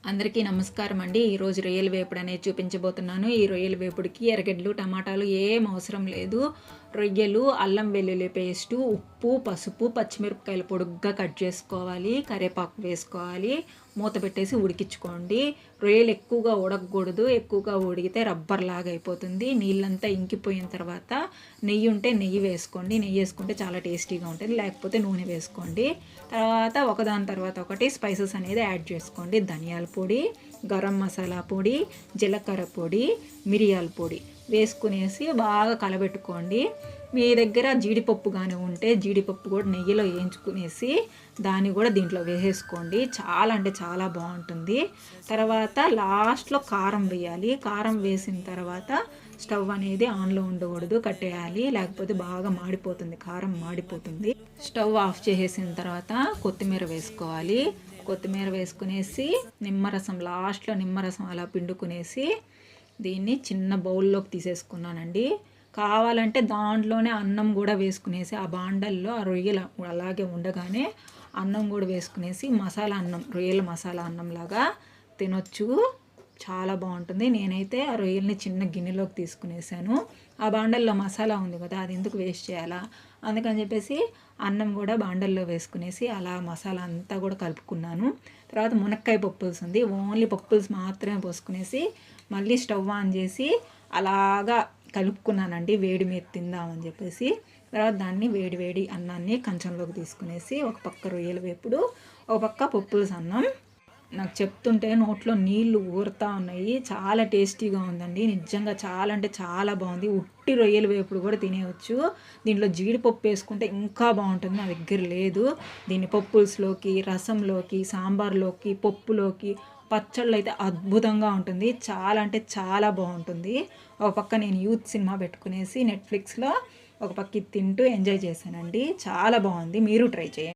అందరికీ నమస్కారం అండి. ఈరోజు రొయ్యల వేపుడు అనేది చూపించబోతున్నాను. ఈ రొయ్యల వేపుడుకి ఎర్రగడ్డలు, టమాటాలు ఏం అవసరం లేదు. రొయ్యలు, అల్లం వెల్లుల్లి పేస్టు, ఉప్పు, పసుపు, పచ్చిమిరపకాయలు పొడుగ్గా కట్ చేసుకోవాలి. కరివేపాకు వేసుకోవాలి. మూత పెట్టేసి ఉడికించుకోండి. రొయ్యలు ఎక్కువగా ఉడకకూడదు. ఎక్కువగా ఉడికితే రబ్బర్ లాగా అయిపోతుంది. నీళ్ళంతా ఇంకిపోయిన తర్వాత నెయ్యి ఉంటే నెయ్యి వేసుకోండి. నెయ్యి వేసుకుంటే చాలా టేస్టీగా ఉంటుంది. లేకపోతే నూనె వేసుకోండి. తర్వాత ఒకదాని తర్వాత ఒకటి స్పైసెస్ అనేది యాడ్ చేసుకోండి. ధనియాల పొడి, గరం మసాలా పొడి, జీలకర్ర పొడి, మిరియాల పొడి వేసుకునేసి బాగా కలబెట్టుకోండి. మీ దగ్గర జీడిపప్పు కానీ ఉంటే జీడిపప్పు కూడా నెయ్యిలో వేయించుకునేసి దాన్ని కూడా దీంట్లో వేసేసుకోండి. చాలా అంటే చాలా బాగుంటుంది. తర్వాత లాస్ట్లో కారం వేయాలి. కారం వేసిన తర్వాత స్టవ్ అనేది ఆన్లో ఉండకూడదు, కట్టేయాలి. లేకపోతే బాగా మాడిపోతుంది, కారం మాడిపోతుంది. స్టవ్ ఆఫ్ చేసేసిన తర్వాత కొత్తిమీర వేసుకోవాలి. కొత్తిమీర వేసుకునేసి నిమ్మరసం, లాస్ట్లో నిమ్మరసం అలా పిండుకునేసి దీన్ని చిన్న బౌల్లోకి తీసేసుకున్నానండి. కావాలంటే దాంట్లోనే అన్నం కూడా వేసుకునేసి ఆ బాండల్లో ఆ రొయ్యలు అలాగే ఉండగానే అన్నం కూడా వేసుకునేసి మసాలా అన్నం, రొయ్యల మసాలా అన్నంలాగా తినొచ్చు. చాలా బాగుంటుంది. నేనైతే ఆ రొయ్యల్ని చిన్న గిన్నెలోకి తీసుకునేసాను. ఆ బాండల్లో మసాలా ఉంది కదా, అది ఎందుకు వేస్ట్ చేయాలా, అందుకని చెప్పేసి అన్నం కూడా బాండల్లో వేసుకునేసి అలా మసాలా అంతా కూడా కలుపుకున్నాను. తర్వాత మునక్కాయ పప్పుల్స్ ఉంది, ఓన్లీ పప్పుల్స్ మాత్రమే పోసుకునేసి మళ్ళీ స్టవ్ ఆన్ చేసి అలాగా కలుపుకున్నానండి, వేడి మీద తిందామని చెప్పేసి. తర్వాత దాన్ని వేడి వేడి అన్నాన్ని కంచంలోకి తీసుకునేసి ఒక పక్క రొయ్యల వేపుడు, ఒక పక్క పప్పుల్స్ అన్నం. నాకు చెప్తుంటే నోట్లో నీళ్లు ఊరుతూ ఉన్నాయి. చాలా టేస్టీగా ఉందండి, నిజంగా చాలా అంటే చాలా బాగుంది. ఉట్టి రొయ్యల వేపుడు కూడా తినేయచ్చు. దీంట్లో జీడిపప్పు వేసుకుంటే ఇంకా బాగుంటుంది, నా దగ్గర లేదు. దీన్ని పప్పుల్స్లోకి, రసంలోకి, సాంబార్లోకి, పప్పులోకి, పచ్చళ్ళు అయితే అద్భుతంగా ఉంటుంది. చాలా అంటే చాలా బాగుంటుంది. ఒక పక్క నేను యూత్ సినిమా పెట్టుకునేసి నెట్ఫ్లిక్స్లో ఒక పక్క తింటూ ఎంజాయ్ చేశానండి. చాలా బాగుంది, మీరు ట్రై చేయండి.